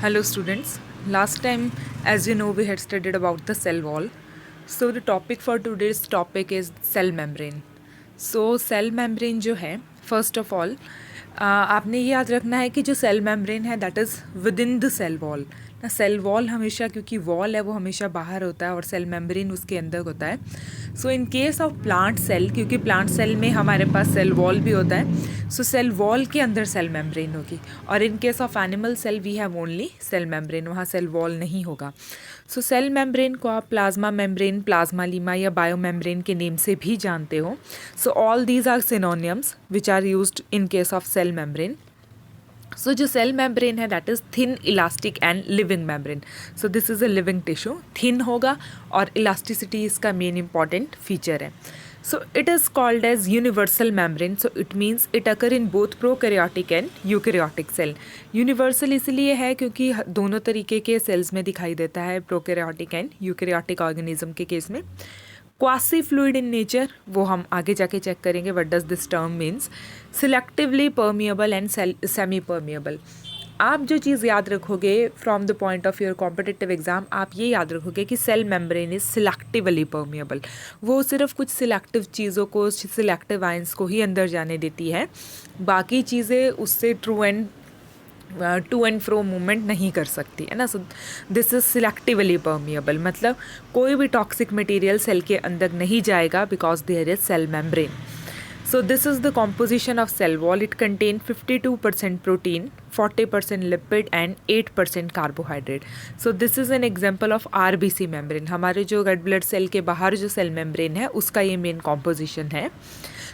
Hello students, last time as you know we had studied about the cell wall. So the topic for today's topic is cell membrane. So cell membrane जो है first of all आपने ये याद रखना है कि जो cell membrane है that is within the cell wall ना. सेल वॉल हमेशा क्योंकि वॉल है वो हमेशा बाहर होता है और सेल मेम्ब्रेन उसके अंदर होता है. So in case of plant cell, क्योंकि प्लांट सेल में हमारे पास सेल वॉल भी होता है, सो सेल वॉल के अंदर सेल मेम्ब्रेन होगी. और in case of animal cell we have only cell membrane, वहाँ सेल वॉल नहीं होगा. सो सेल मेम्ब्रेन को आप प्लाज्मा मेम्ब्रेन, प्लाज्मालीमा या बायो मेम्ब्रेन के नेम से भी जानते हो. So all these are synonyms which are used in case of cell membrane. So जो सेल मेम्ब्रेन है that is thin, elastic and living membrane. So this is a living tissue. Thin होगा और elasticity इसका main important feature है. So it is called as universal membrane. So it means it occur in both prokaryotic and eukaryotic cell. Universal इसलिए है क्योंकि दोनों तरीके के सेल्स में दिखाई देता है, प्रोकैरियोटिक एंड यूकैरियोटिक ऑर्गेनिज्म के केस में. क्वासी फ्लूइड इन नेचर, वो हम आगे जाके चेक करेंगे what does this term means. Selectively permeable and semi permeable. आप जो चीज़ याद रखोगे from the point of your competitive exam, आप ये याद रखोगे कि cell membrane is selectively permeable. वो सिर्फ कुछ सिलेक्टिव चीज़ों को, सिलेक्टिव आयंस को ही अंदर जाने देती है, बाकी चीज़ें उससे टू एंड फ्रो मूवमेंट नहीं कर सकती है ना. So this is selectively permeable, मतलब कोई भी टॉक्सिक मटेरियल सेल के अंदर नहीं जाएगा because there is cell membrane. So this is the composition of cell wall. It contains 52% protein, 40% lipid and 8% carbohydrate. So this is an example of RBC membrane. हमारे जो red blood cell के बाहर जो cell membrane है उसका ये main composition है.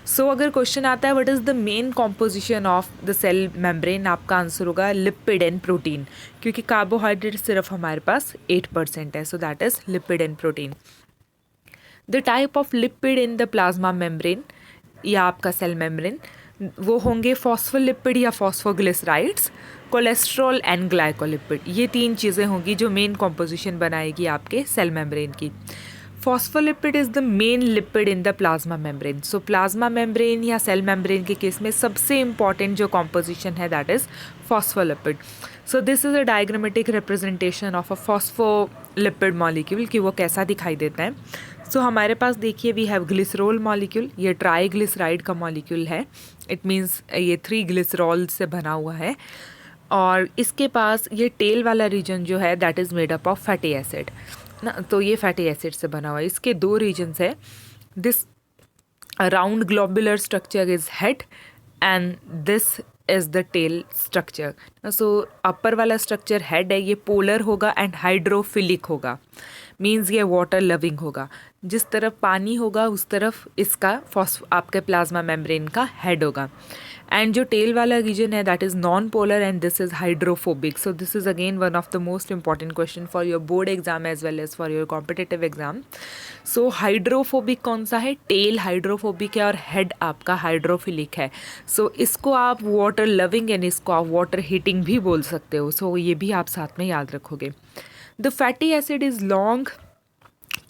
सो अगर क्वेश्चन आता है what is the main composition of the cell membrane, आपका आंसर होगा लिपिड एंड प्रोटीन, क्योंकि कार्बोहाइड्रेट सिर्फ हमारे पास 8% है. So that is lipid and protein. The type of lipid in the plasma membrane या आपका सेल मेम्ब्रेन, वो होंगे फॉस्फोलिपिड या फॉस्फोग्लिसराइड्स, कोलेस्ट्रॉल एंड ग्लाइकोलिपिड. ये तीन चीज़ें होंगी जो मेन कॉम्पोजिशन बनाएगी आपके सेल मेम्ब्रेन की. Phospholipid is the main lipid in the plasma membrane. So plasma membrane या सेल मेम्ब्रेन के केस में सबसे इंपॉर्टेंट जो कॉम्पोजिशन है that is phospholipid. So this is a diagrammatic representation of a phospholipid molecule कि वो कैसा दिखाई देता है. सो हमारे पास देखिए वी हैव ग्लिसरॉल मॉलिक्यूल, ये ट्राईग्लिसराइड का मॉलिक्यूल है. इट मीन्स ये 3 ग्लिसरॉल से बना हुआ है. और इसके पास ये टेल वाला रीजन जो है that is made up of fatty acid ना, तो ये फैटी एसिड से बना हुआ है. इसके 2 रीजन्स है. This round globular structure is head and this is the tail structure. So upper वाला स्ट्रक्चर हेड है, ये पोलर होगा एंड हाइड्रोफिलिक होगा, मीन्स ये वाटर लविंग होगा. जिस तरफ पानी होगा उस तरफ इसका आपके प्लाज्मा मेम्ब्रेन का हेड होगा. एंड जो टेल वाला रीजन है that is non polar and this is hydrophobic. So this is again one of the most important question for your board exam as well as for your competitive exam. So hydrophobic कौन सा है? Tell hydrophobic है और head आपका hydrophilic है. सो इसको आप water loving and इसको आप वाटर हीटिंग भी बोल सकते हो. सो ये भी आप साथ में याद रखोगे. The fatty acid is long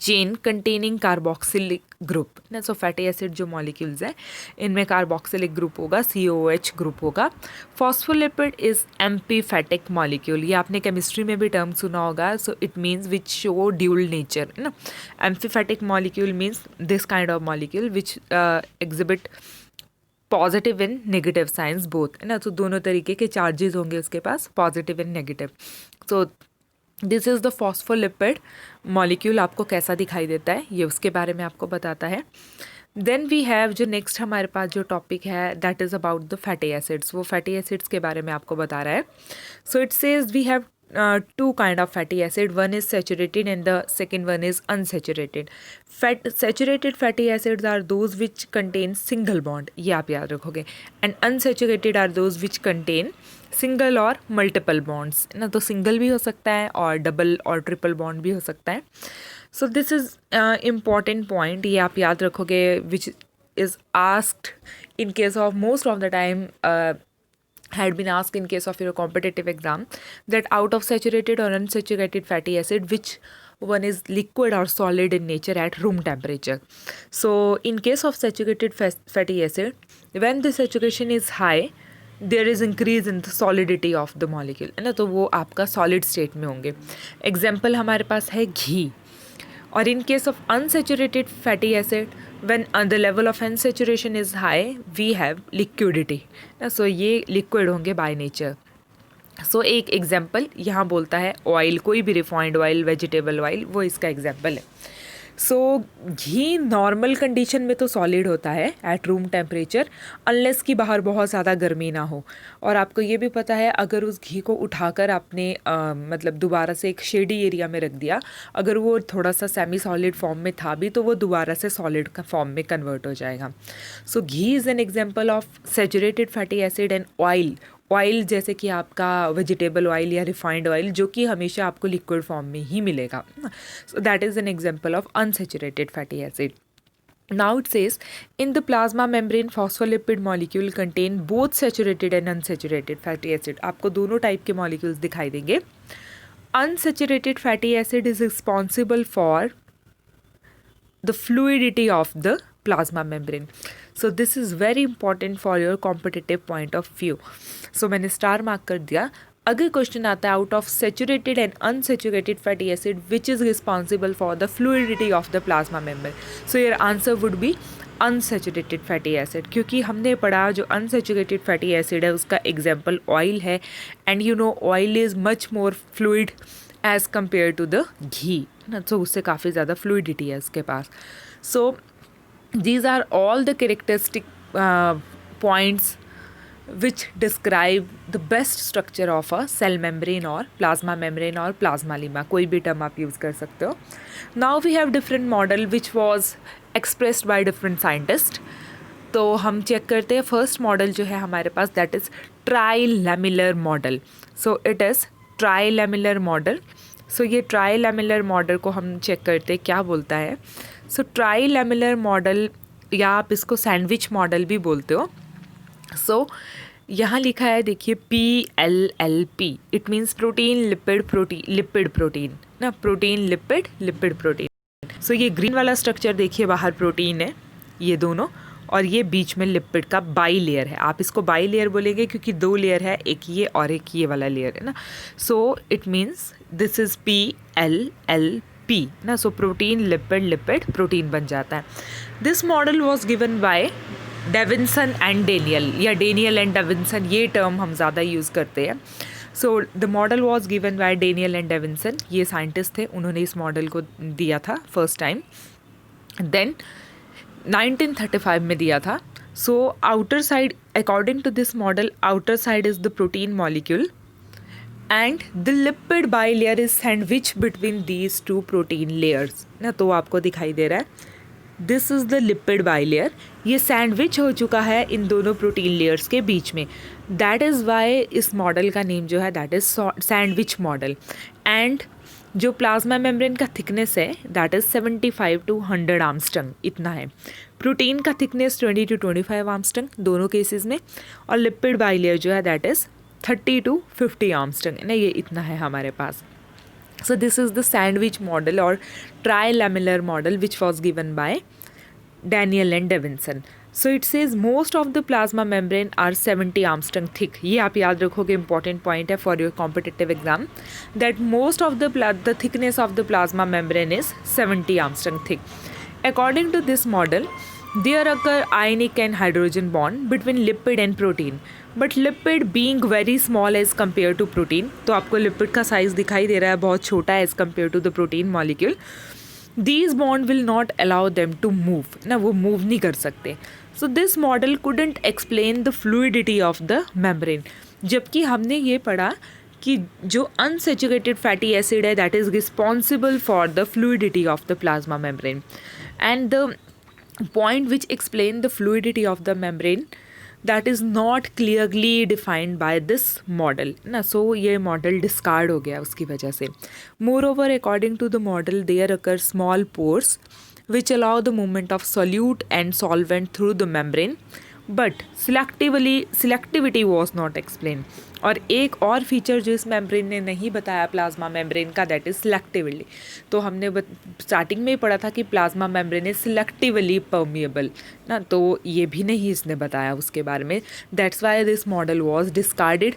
chain containing carboxylic group ना. सो फैटी एसिड जो मॉलिक्यूल्स हैं इनमें कार्बोक्सिलिक ग्रुप होगा, COOH ग्रुप होगा. फॉस्फोलिपिड इज एम्पीफैटिक मॉलिक्यूल, ये आपने केमिस्ट्री में भी टर्म सुना होगा. So it means which show dual nature ना. Amphipathic molecule means this kind of molecule which exhibit positive and negative signs both है ना. तो दोनों तरीके के चार्जेस होंगे उसके पास, positive and negative. So this is the phospholipid molecule. आपको कैसा दिखाई देता है ये उसके बारे में आपको बताता है. देन वी हैव जो नेक्स्ट हमारे पास जो टॉपिक है that is about the fatty acids. वो फैटी एसिड्स के बारे में आपको बता रहा है. So it says we have two kind of fatty acid. One is saturated and the second one is unsaturated. Saturated fatty acids are those which contain single bond, ये आप याद रखोगे. And unsaturated are those which contain single और multiple bonds ना. तो single भी हो सकता है और डबल और ट्रिपल बॉन्ड भी हो सकता है. सो दिस इज़ इम्पॉर्टेंट पॉइंट, ये आप याद रखोगे which is asked in case of most of the time had been asked in case of your competitive exam, that out of saturated or unsaturated fatty acid which one is liquid or solid in nature at room temperature. So in case of saturated fatty acid, when the saturation is high, there is increase in the solidity of the molecule, है ना, तो वो आपका solid state में होंगे. Example हमारे पास है घी. और in case of unsaturated fatty acid, when the level of unsaturation is high, we have liquidity. सो ये लिक्विड होंगे बाय नेचर. सो एक एग्जाम्पल यहाँ बोलता है ऑयल, कोई भी रिफाइंड ऑयल, वेजिटेबल ऑयल, वो इसका एग्जाम्पल है. सो घी नॉर्मल कंडीशन में तो सॉलिड होता है एट रूम टेम्परेचर, अनलेस कि बाहर बहुत ज़्यादा गर्मी ना हो. और आपको ये भी पता है, अगर उस घी को उठाकर आपने मतलब दोबारा से एक शेडी एरिया में रख दिया, अगर वो थोड़ा सा सेमी सॉलिड फॉर्म में था भी, तो वो दोबारा से सॉलिड का फॉर्म में कन्वर्ट हो जाएगा. So ghee is an example of saturated fatty acid and oil. Oil जैसे कि आपका वेजिटेबल ऑयल या रिफाइंड ऑयल, जो कि हमेशा आपको लिक्विड फॉर्म में ही मिलेगा. So that is an example of unsaturated fatty acid. Now it says, in the plasma membrane phospholipid molecule contain both saturated and unsaturated fatty acid. आपको दोनों टाइप के मॉलिक्यूल्स दिखाई देंगे. Unsaturated fatty acid is responsible for the fluidity of the plasma membrane. So this is very important for your competitive point of view. So मैंने star mark कर दिया. अगर question आता है out of saturated and unsaturated fatty acid which is responsible for the fluidity of the plasma membrane, so your answer would be unsaturated fatty acid. क्योंकि हमने पढ़ा जो अनसेचुरेटेड फैटी एसिड है उसका एग्जाम्पल ऑयल है, and you know oil is much more fluid as compare to the ghee ना, तो उससे काफ़ी ज़्यादा फ्लूइडिटी है उसके पास. सो these are all the characteristic points which describe the best structure of a cell membrane or plasma membrane or plasma lemma, कोई भी term आप use कर सकते हो. Now we have different model which was expressed by different scientists. तो हम check करते हैं फर्स्ट मॉडल जो है हमारे पास, that is trilamellar model. So it is trilamellar model. So ये ट्राइलैमिलर मॉडल को हम चेक करते हैं क्या बोलता है. सो ट्राइलैमिलर मॉडल, या आप इसको सैंडविच मॉडल भी बोलते हो. सो यहाँ लिखा है देखिए PLLP, it means protein lipid protein, lipid protein ना, प्रोटीन लिपिड लिपिड प्रोटीन. सो ये ग्रीन वाला स्ट्रक्चर देखिए, बाहर प्रोटीन है ये दोनों, और ये बीच में लिपिड का बाई लेयर है. आप इसको बाई लेयर बोलेंगे क्योंकि दो लेयर है, एक ये और एक ये वाला लेयर है ना. So it means this is PLLP ना. So protein lipid lipid protein बन जाता है. This model was given by Davson and Daniel, या डेनियल एंड डेविंसन, ये टर्म हम ज़्यादा यूज़ करते हैं. So the model was given by Daniel and Davson, ये साइंटिस्ट थे, उन्होंने इस मॉडल को दिया था फर्स्ट टाइम. देन 1935 में दिया था. So outer side, according to this model, outer side is the protein molecule and the lipid bilayer is sandwiched between these two protein layers ना. तो आपको दिखाई दे रहा है, this is the lipid bilayer, ये सैंडविच हो चुका है इन दोनों प्रोटीन लेयर्स के बीच में. दैट इज़ वाई इस मॉडल का नेम जो है that is sandwich model. And जो प्लाज्मा मेम्ब्रेन का थिकनेस है दैट इज़ 75 to 100 आर्मस्ट्रंग, इतना है. प्रोटीन का थिकनेस 20 to 25 आर्मस्ट्रंग दोनों केसेस में, और लिपिड बाइलेयर जो है दैट इज़ 30 to 50 आर्मस्ट्रंग ना, ये इतना है हमारे पास. So this is the sandwich model or trilaminar model which was given by Daniel and Davidson. So it says most of the plasma membrane are 70 Armstrong thick. ये आप याद रखोगे, important point है for your competitive exam, that most of the thickness of the plasma membrane is 70 Armstrong thick. According to this model, there occur ionic and hydrogen bond between lipid and protein. But lipid being very small as compared to protein, तो आपको lipid का size दिखाई दे रहा है, बहुत छोटा है as compared to the protein molecule. These bond will not allow them to move ना, वो move नहीं कर सकते. So this model couldn't explain the fluidity of the membrane. जबकि हमने ये पढ़ा कि जो unsaturated fatty acid है that is responsible for the fluidity of the plasma membrane. And the point which explain the fluidity of the membrane that is not clearly defined by this model ना. सो ये model discard हो गया उसकी वजह से. Moreover according to the model there occur small pores which allow the movement of solute and solvent through the membrane. But selectivity was not explain. और एक और फीचर जो इस मेम्ब्रेन ने नहीं बताया प्लाज्मा मेम्ब्रेन का, दैट इज़ सिलेक्टिवली। तो हमने स्टार्टिंग में ही पढ़ा था कि plasma membrane is selectively permeable ना, तो ये भी नहीं इसने बताया उसके बारे में। That's why this model was discarded.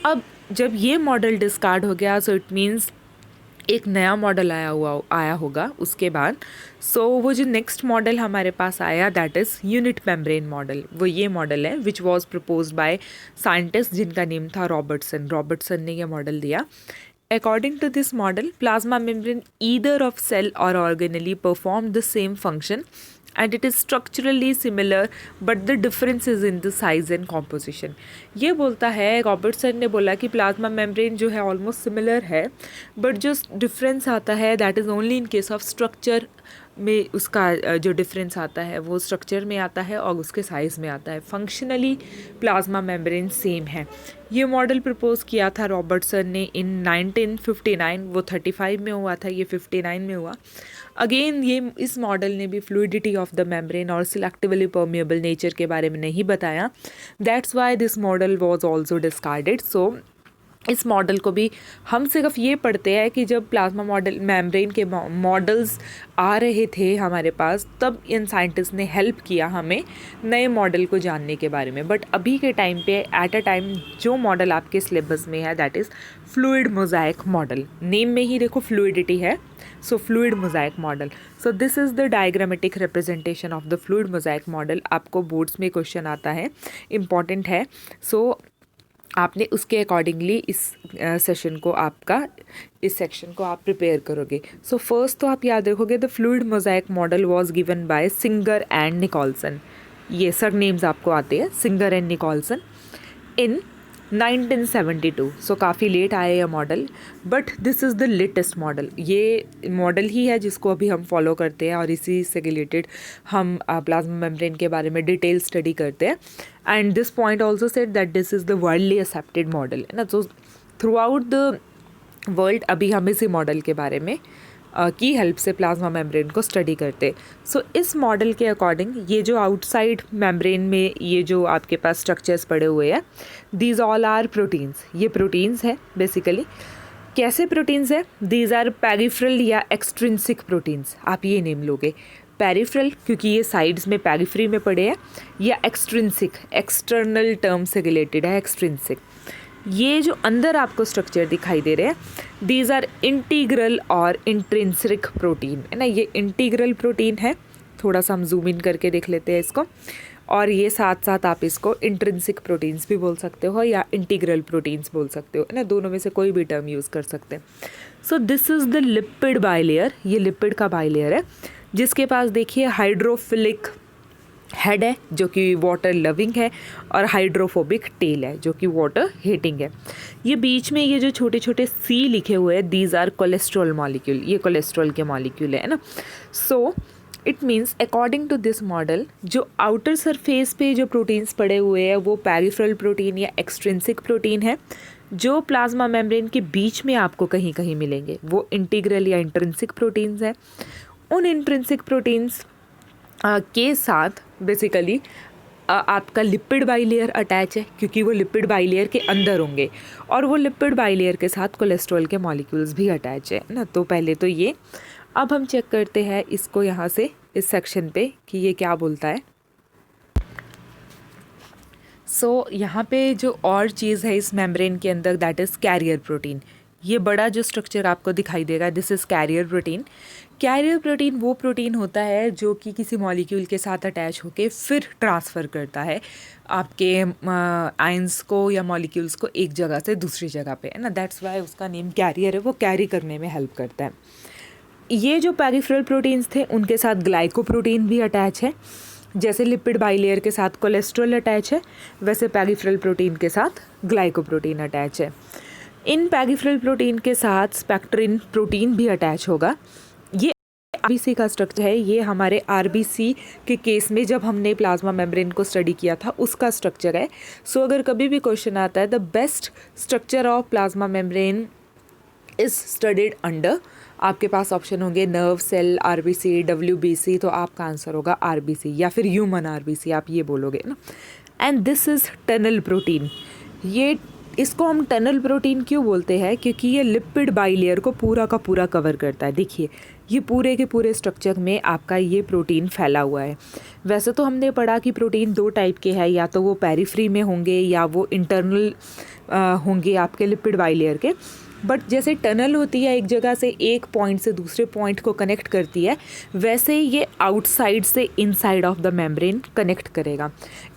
अब जब ये मॉडल डिस्कार्ड हो गया, सो इट मीन्स एक नया मॉडल आया होगा उसके बाद। सो वो जो नेक्स्ट मॉडल हमारे पास आया, that is unit membrane model. वो ये मॉडल है which was proposed by scientist जिनका नेम था रॉबर्टसन ने ये मॉडल दिया। According to this model, plasma membrane either of cell or organelle perform the same function and it is structurally similar but the difference is in the size and composition। ये बोलता है, Robertson ने बोला कि plasma membrane जो है almost similar है, but जो डिफरेंस आता है that is only in case of structure में। उसका जो डिफरेंस आता है वो स्ट्रक्चर में आता है और उसके साइज़ में आता है। फंक्शनली प्लाज्मा मेम्ब्रेन सेम है। ये मॉडल प्रपोज किया था रॉबर्टसन ने इन 1959। वो 35 में हुआ था, ये 59 में हुआ। अगेन ये इस मॉडल ने भी फ्लूइडिटी ऑफ द मेम्ब्रेन और सिलेक्टिवली परमिएबल नेचर के बारे में नहीं बताया। That's why this model was also discarded. So इस मॉडल को भी हम सिर्फ ये पढ़ते हैं कि जब प्लाज्मा मॉडल मेम्ब्रेन के मॉडल्स आ रहे थे हमारे पास, तब इन साइंटिस्ट ने हेल्प किया हमें नए मॉडल को जानने के बारे में। बट अभी के टाइम पे एट अ टाइम जो मॉडल आपके सिलेबस में है that is fluid mosaic model. Name में ही देखो फ्लूइडिटी है, so fluid mosaic model. So this is the diagrammatic representation of the fluid mosaic model. आपको बोर्ड्स में क्वेश्चन आता है, इम्पॉर्टेंट है। सो आपने उसके अकॉर्डिंगली इस सेशन को इस सेक्शन को आप प्रिपेयर करोगे। सो फर्स्ट तो आप याद रखोगे the fluid mosaic model was given by Singer and Nicolson. ये सर नेम्स आपको आते हैं, सिंगर एंड निकोलसन, इन 1972। सो काफ़ी लेट आया ये model, but this is the latest model. ये मॉडल ही है जिसको अभी हम फॉलो करते हैं और इसी से रिलेटेड हम प्लाज्मा मेम्ब्रेन के बारे में डिटेल स्टडी करते हैं। And this point also said that this is the worldly accepted model है ना। तो थ्रू आउट द वर्ल्ड अभी हम इसी मॉडल के बारे में की हेल्प से प्लाज्मा मेम्ब्रेन को स्टडी करते। सो इस मॉडल के अकॉर्डिंग ये जो आउटसाइड मेम्ब्रेन में ये जो आपके पास स्ट्रक्चर्स पड़े हुए हैं, दीज ऑल आर प्रोटीन्स। ये प्रोटीन्स है बेसिकली। कैसे प्रोटीन्स है? दीज आर पेरिफेरल या एक्सट्रिंसिक प्रोटीन्स, आप ये नेम लोगे। पेरिफेरल क्योंकि ये साइड्स में पेरिफेरी में पड़े हैं, या एक्सट्रिंसिक एक्सटर्नल टर्म से रिलेटेड है एक्सट्रिंसिक। ये जो अंदर आपको स्ट्रक्चर दिखाई दे रहे हैं, दीज आर इंटीग्रल और इंट्रिंसिक प्रोटीन है ना। ये इंटीग्रल प्रोटीन है, थोड़ा सा हम जूम इन करके देख लेते हैं इसको। और ये साथ साथ आप इसको इंट्रिंसिक प्रोटीन्स भी बोल सकते हो या इंटीग्रल प्रोटीन्स बोल सकते हो है ना, दोनों में से कोई भी टर्म यूज़ कर सकते हैं। सो this is the lipid bilayer. ये लिपिड का बाइलेयर है जिसके पास देखिए हाइड्रोफिलिक हेड है जो कि वाटर लविंग है, और हाइड्रोफोबिक टेल है जो कि वाटर हेटिंग है। ये बीच में ये जो छोटे छोटे सी लिखे हुए हैं, दीज आर कोलेस्ट्रॉल मॉलिक्यूल। ये कोलेस्ट्रॉल के मॉलिक्यूल है ना। So it means according to this model जो आउटर सरफेस पे जो प्रोटीन्स पड़े हुए हैं वो पेरिफेरल प्रोटीन या एक्सट्रिंसिक प्रोटीन है। जो प्लाज्मा मेम्ब्रेन के बीच में आपको कहीं कहीं मिलेंगे वो इंटीग्रल या इंट्रिंसिक प्रोटीन्स हैं। उन इंट्रिंसिक प्रोटीन्स के साथ बेसिकली आपका लिपिड बाइलेयर अटैच है, क्योंकि वो लिपिड बाइलेयर के अंदर होंगे, और वो लिपिड बाइलेयर के साथ कोलेस्ट्रॉल के मॉलिक्यूल्स भी अटैच है ना। तो पहले तो ये, अब हम चेक करते हैं इसको यहाँ से इस सेक्शन पे कि ये क्या बोलता है। सो यहाँ पे जो और चीज़ है इस मेम्ब्रेन के अंदर, दैट इज़ कैरियर प्रोटीन। ये बड़ा जो स्ट्रक्चर आपको दिखाई देगा, this is carrier protein. Carrier protein वो प्रोटीन होता है जो कि किसी मॉलिक्यूल के साथ अटैच होके फिर ट्रांसफ़र करता है आपके आयंस को या मॉलिक्यूल्स को एक जगह से दूसरी जगह पे है ना। दैट्स वाई उसका नेम कैरियर है, वो कैरी करने में हेल्प करता है। ये जो पेरिफेरल प्रोटीन्स थे उनके साथ ग्लाइकोप्रोटीन भी अटैच है। जैसे लिपिड बाइलेयर के साथ कोलेस्ट्रॉल अटैच है, वैसे पेरिफेरल प्रोटीन के साथ ग्लाइकोप्रोटीन अटैच है। इन पेरिफेरल प्रोटीन के साथ स्पेक्ट्रिन प्रोटीन भी अटैच होगा। ये आरबीसी का स्ट्रक्चर है। ये हमारे आरबीसी के केस में जब हमने प्लाज्मा मेम्ब्रेन को स्टडी किया था उसका स्ट्रक्चर है। सो अगर कभी भी क्वेश्चन आता है the best structure of plasma membrane is studied under आपके पास ऑप्शन होंगे नर्व सेल, आरबीसी, डब्ल्यूबीसी, तो आपका आंसर होगा आरबीसी या फिर ह्यूमन आरबीसी आप ये बोलोगे ना। And this is tunnel protein. ये इसको हम टनल प्रोटीन क्यों बोलते हैं, क्योंकि ये लिपिड बाइलेयर को पूरा का पूरा कवर करता है। देखिए ये पूरे के पूरे स्ट्रक्चर में आपका ये प्रोटीन फैला हुआ है। वैसे तो हमने पढ़ा कि प्रोटीन दो टाइप के हैं, या तो वो पेरिफ्री में होंगे या वो इंटरनल होंगे आपके लिपिड बाइलेयर के। बट जैसे टनल होती है एक जगह से एक पॉइंट से दूसरे पॉइंट को कनेक्ट करती है, वैसे ये आउटसाइड से inside of the membrane connect करेगा।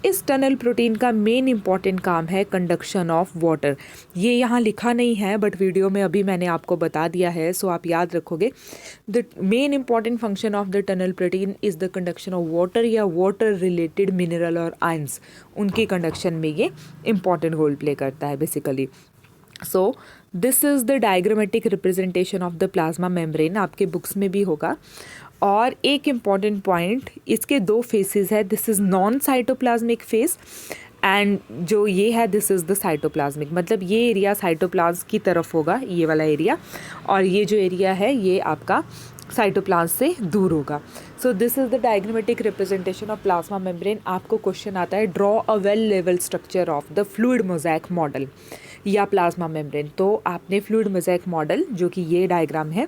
इस टनल प्रोटीन का मेन इंपॉर्टेंट काम है कंडक्शन ऑफ वाटर। ये यहाँ लिखा नहीं है बट वीडियो में अभी मैंने आपको बता दिया है, सो आप याद रखोगे। The main important function of the tunnel protein is the conduction of water या वाटर रिलेटेड मिनरल और आयंस, उनकी कंडक्शन में ये इंपॉर्टेंट रोल प्ले करता है basically. So this is the diagrammatic representation of the plasma membrane, आपके books में भी होगा। और एक इम्पॉर्टेंट पॉइंट, इसके दो फेसेस है, this is non cytoplasmic face and जो ये है दिस इज़ द साइटोप्लाज्मिक, मतलब ये एरिया साइटोप्लाज्म की तरफ होगा, ये वाला एरिया, और ये जो एरिया है ये आपका साइटोप्लाज्म से दूर होगा। सो this is the diagrammatic representation of plasma membrane. आपको क्वेश्चन आता है draw a well level structure of the fluid mosaic model या प्लाज्मा मेम्ब्रेन। तो आपने फ्लूइड मोज़ेक मॉडल जो कि ये डायग्राम है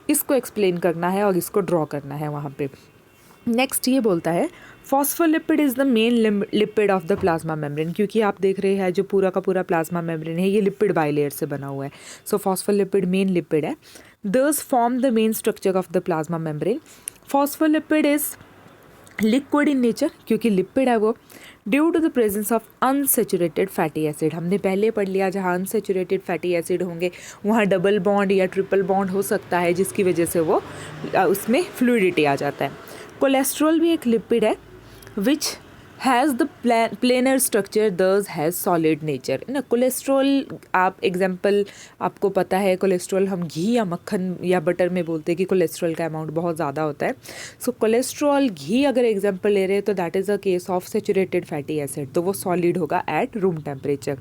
इसको एक्सप्लेन करना है और इसको ड्रॉ करना है वहाँ पे। नेक्स्ट ये बोलता है phospholipid is the main lipid of the plasma membrane, क्योंकि आप देख रहे हैं जो पूरा का पूरा प्लाज्मा मेम्ब्रेन है ये लिपिड बाइलेयर से बना हुआ है। सो फॉस्फोलिपिड मेन लिपिड है, thus form the main structure of the plasma membrane. Phospholipid is liquid in nature, क्योंकि लिपिड है वो, due to the presence of unsaturated fatty acid. हमने पहले पढ़ लिया जहाँ अनसेचुरेटेड फैटी एसिड होंगे वहाँ डबल बॉन्ड या ट्रिपल बॉन्ड हो सकता है, जिसकी वजह से वो उसमें फ्लूइडिटी आ जाता है। कोलेस्ट्रॉल भी एक लिपिड है which has the planar structure दस हैज़ सॉलिड नेचर ना। कोलेस्ट्रॉल आप एग्जांपल आपको पता है, कोलेस्ट्रॉल हम घी या मक्खन या बटर में बोलते हैं कि कोलेस्ट्रॉल का अमाउंट बहुत ज़्यादा होता है। सो कोलेस्ट्रॉल घी अगर एग्जांपल ले रहे हैं तो that is a case of saturated fatty acid, तो वो सॉलिड होगा at room temperature.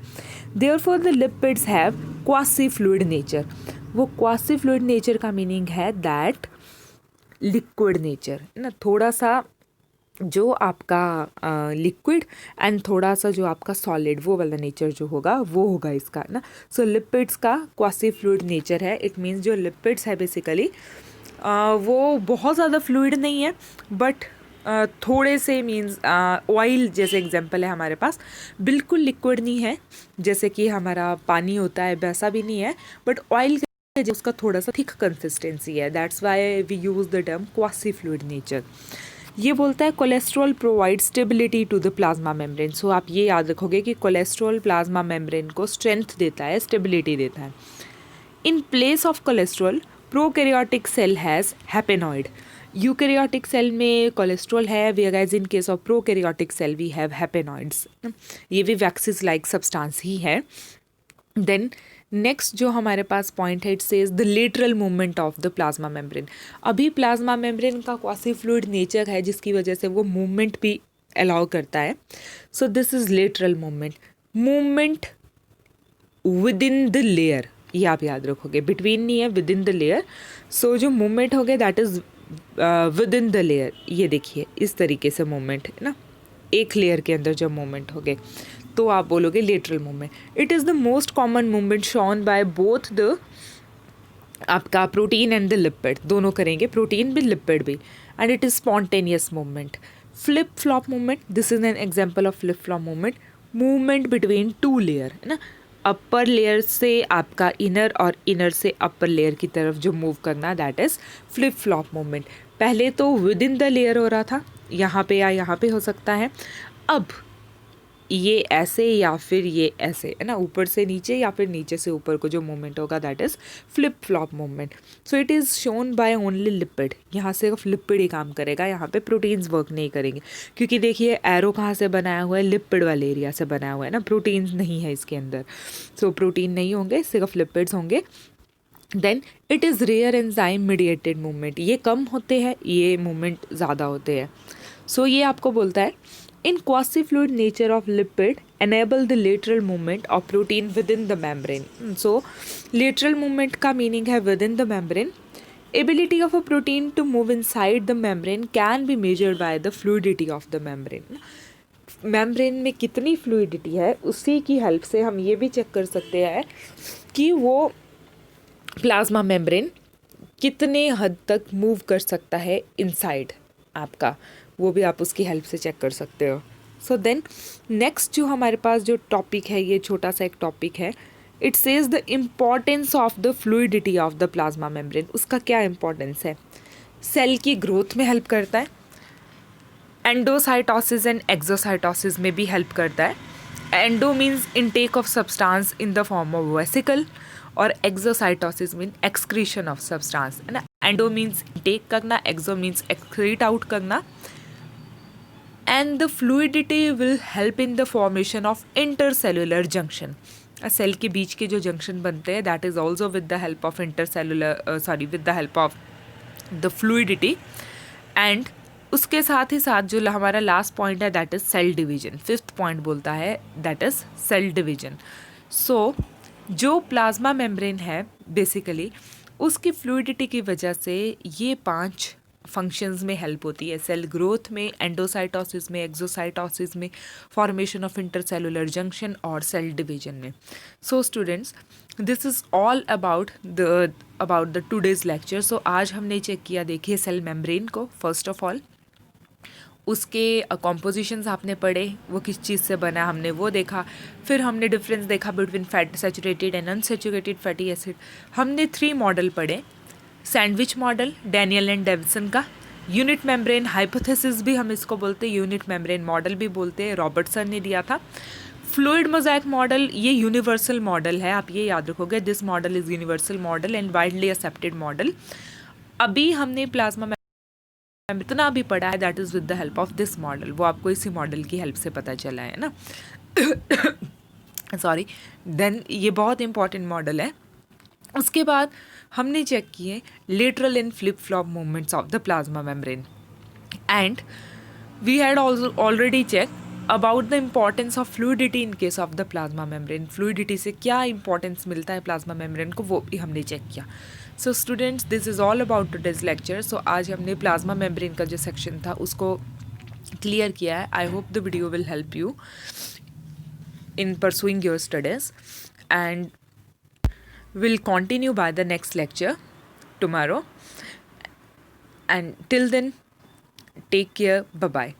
Therefore the lipids have quasi fluid nature. वो क्वासी फ्लूइड नेचर का मीनिंग है दैट लिक्विड नेचर ना, थोड़ा सा जो आपका लिक्विड एंड थोड़ा सा जो आपका सॉलिड, वो वाला नेचर जो होगा वो होगा इसका ना। सो लिपिड्स का क्वासी फ्लूइड नेचर है। इट मीन्स जो लिपिड्स है बेसिकली वो बहुत ज़्यादा फ्लूइड नहीं है बट थोड़े से मीन्स ऑयल जैसे एग्जांपल है हमारे पास, बिल्कुल लिक्विड नहीं है जैसे कि हमारा पानी होता है वैसा भी नहीं है, बट ऑयल उसका थोड़ा सा थिक कंसिस्टेंसी है, that's why we use the term quasi fluid nature. ये बोलता है cholesterol provide stability to the plasma membrane. So आप ये याद रखोगे कि कोलेस्ट्रॉल प्लाज्मा मेम्ब्रेन को स्ट्रेंथ देता है, स्टेबिलिटी देता है। In place of cholesterol prokaryotic cell has hopanoid. Eukaryotic cell में कोलेस्ट्रॉल है, whereas in case of prokaryotic cell we have hopanoids. ये भी वैक्सीज लाइक सब्सटेंस ही है। देन नेक्स्ट जो हमारे पास पॉइंट है, it says the lateral movement of the plasma membrane. अभी plasma membrane का क्वासी फ्लूइड नेचर है जिसकी वजह से वो मूवमेंट भी अलाउ करता है। So this is lateral movement, movement with in the layer, ये आप याद रखोगे, बिटवीन नहीं है, विद इन द लेयर। सो जो मूवमेंट हो गया that is with in the layer. ये देखिए इस तरीके से मूवमेंट है ना, एक लेयर के अंदर जब मूवमेंट हो गए तो आप बोलोगे lateral movement. It is the most common movement shown by both the आपका प्रोटीन एंड द लिपिड, दोनों करेंगे, प्रोटीन भी लिपिड भी, and it is spontaneous movement. Flip flop movement, this is an example of flip flop movement, movement between two layer है ना, upper layer से आपका inner और इनर से अपर लेयर की तरफ जो मूव करना, that is flip flop movement. पहले तो विद इन द लेयर हो रहा था, यहाँ पे या यहाँ पे हो सकता है, अब ये ऐसे या फिर ये ऐसे है ना, ऊपर से नीचे या फिर नीचे से ऊपर को जो मूवमेंट होगा that is flip flop movement. So it is shown by only lipid, यहाँ सिर्फ लिपिड ही काम करेगा, यहाँ पे प्रोटीन्स वर्क नहीं करेंगे, क्योंकि देखिए एरो कहाँ से बनाया हुआ है, लिपिड वाले एरिया से बनाया हुआ है ना, प्रोटीन्स नहीं है इसके अंदर। सो प्रोटीन नहीं होंगे, सिर्फ लिपिड्स होंगे। Then it is rare enzyme mediated movement, ये कम होते हैं, ये मूवमेंट ज़्यादा होते हैं। सो ये आपको बोलता है in quasi-fluid nature of lipid enable the lateral movement of protein within the membrane. So lateral movement का meaning है within the membrane, Ability of a protein to move inside the membrane can be measured by the fluidity of the membrane. Membrane में कितनी fluidity है उसी की help से हम ये भी चेक कर सकते हैं कि वो प्लाज्मा मेम्ब्रेन कितने हद तक मूव कर सकता है इनसाइड आपका, वो भी आप उसकी हेल्प से चेक कर सकते हो. सो देन नेक्स्ट जो हमारे पास जो टॉपिक है, ये छोटा सा एक टॉपिक है. It says the importance of the fluidity of the plasma membrane. उसका क्या इम्पोर्टेंस है? सेल की ग्रोथ में हेल्प करता है, एंडोसाइटोसिस एंड एक्सोसाइटोसिस में भी हेल्प करता है. Endo means intake of substance in the form of vesicle और exocytosis mean excretion of substance, है ना. एंडो मीन्स इनटेक करना, एक्सो मीन्स एक्सक्रीट आउट करना. And the fluidity will help in the formation of intercellular junction. Cell के बीच के जो junction बनते हैं that is also with the help of with the help of the fluidity. And उसके साथ ही साथ जो हमारा लास्ट पॉइंट है that is cell division. Fifth point बोलता है that is cell division. So जो प्लाज्मा मेम्ब्रेन है बेसिकली उसकी फ्लूइडिटी की वजह से ये 5 फंक्शंस में हेल्प होती है. सेल ग्रोथ में, एंडोसाइटोसिस में, एक्सोसाइटोसिस में, फॉर्मेशन ऑफ इंटरसेलुलर जंक्शन और सेल डिवीजन में. So students, this is all about the today's lecture. So आज हमने चेक किया, देखिए, सेल मेम्ब्रेन को. फर्स्ट ऑफ ऑल उसके कॉम्पोजिशंस आपने पढ़े, वो किस चीज़ से बना हमने वो देखा. फिर हमने डिफरेंस देखा between fat saturated and unsaturated fatty acid. हमने 3 मॉडल पढ़े. Sandwich model Danielli and Davson का, यूनिट मेम्ब्रेन हाइपोथेसिस भी हम इसको बोलते हैं, यूनिट मेम्ब्रेन मॉडल भी बोलते हैं, रॉबर्टसन ने दिया था. फ्लूइड मोज़ाइक मॉडल ये यूनिवर्सल मॉडल है, आप ये याद रखोगे. This model is universal model and widely accepted model. अभी हमने प्लाज्मा इतना भी पढ़ा है that is with the help of this model. वो आपको इसी मॉडल की हेल्प से पता चला है ना. सॉरी. देन ये बहुत इंपॉर्टेंट मॉडल है. उसके बाद हमने चेक किए lateral and flip flop movements of the plasma membrane. And we had already check about the importance of fluidity in case of the plasma membrane. Fluidity से क्या importance मिलता है प्लाज्मा मेम्ब्रेन को, वो भी हमने चेक किया. So students, this is all about today's lecture. So आज हमने प्लाज्मा मेम्ब्रेन का जो सेक्शन था उसको क्लियर किया है. I hope the video will help you in pursuing your studies, and we'll continue by the next lecture tomorrow. And till then, take care. Bye bye.